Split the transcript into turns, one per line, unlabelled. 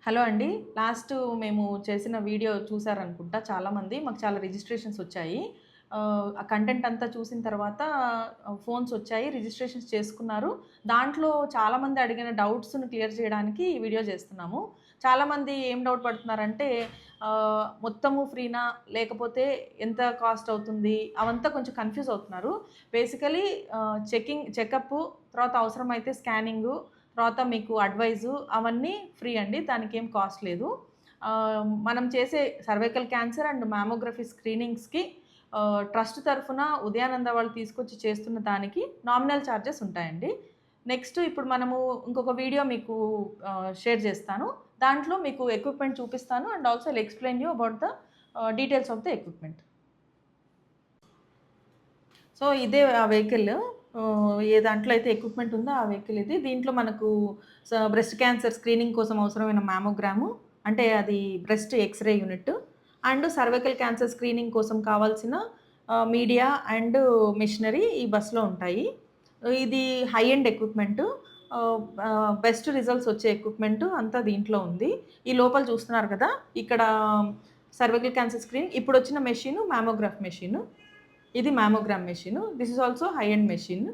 Hello అండి. Last మేము చేసిన వీడియో చూసారనుకుంటా చాలామంది. మాకు చాలా రిజిస్ట్రేషన్స్ వచ్చాయి. ఆ కంటెంట్ అంతా చూసిన తర్వాత ఫోన్స్ వచ్చాయి. రిజిస్ట్రేషన్స్ చేసుకున్నారు. దాంట్లో చాలామంది అడిగిన డౌట్స్‌ని క్లియర్ చేయడానికి ఈ వీడియో చేస్తున్నాము. చాలామంది ఏం డౌట్ పడుతున్నారంటే మొత్తము ఫ్రీనా? లేకపోతే ఎంత కాస్ట్ అవుతుంది? అవంతా కొంచెం కన్‌ఫ్యూజ్ అవుతున్నారు. బేసికల్లీ చెకప్పు, తర్వాత అవసరమైతే స్కానింగు, తర్వాత మీకు అడ్వైజు అవన్నీ ఫ్రీ అండి. దానికేం కాస్ట్ లేదు. మనం చేసే సర్వైకల్ క్యాన్సర్ అండ్ మామోగ్రఫీ స్క్రీనింగ్స్‌కి ట్రస్ట్ తరఫున ఉదయానంద వాళ్ళు తీసుకొచ్చి చేస్తున్న దానికి నామినల్ చార్జెస్ ఉంటాయండి. నెక్స్ట్ ఇప్పుడు మనము ఇంకొక వీడియో మీకు షేర్ చేస్తాను. దాంట్లో మీకు ఎక్విప్‌మెంట్ చూపిస్తాను and also I'll explain you about the details of the equipment. So, ఇదే ఆ వెహికల్. ఏ దాంట్లో అయితే ఎక్విప్‌మెంట్ ఉందో ఆ వెహికల్ ఇది. దీంట్లో మనకు బ్రెస్ట్ క్యాన్సర్ స్క్రీనింగ్ కోసం అవసరమైన మామోగ్రాము, అంటే అది breast X-ray unit and cervical cancer screening కోసం కావాల్సిన మీడియా అండ్ మెషినరీ ఈ బస్‌లో ఉంటాయి. ఇది high end equipment. Best results వచ్చే ఎక్విప్‌మెంటు అంతా దీంట్లో ఉంది. ఈ లోపల చూస్తున్నారు కదా! ఇక్కడ సర్వైకల్ క్యాన్సర్ స్క్రీనింగ్ ఇప్పుడొచ్చిన మెషిను మామోగ్రాఫ్ మెషిను. ఇది mammogram machine. This is also high end machine.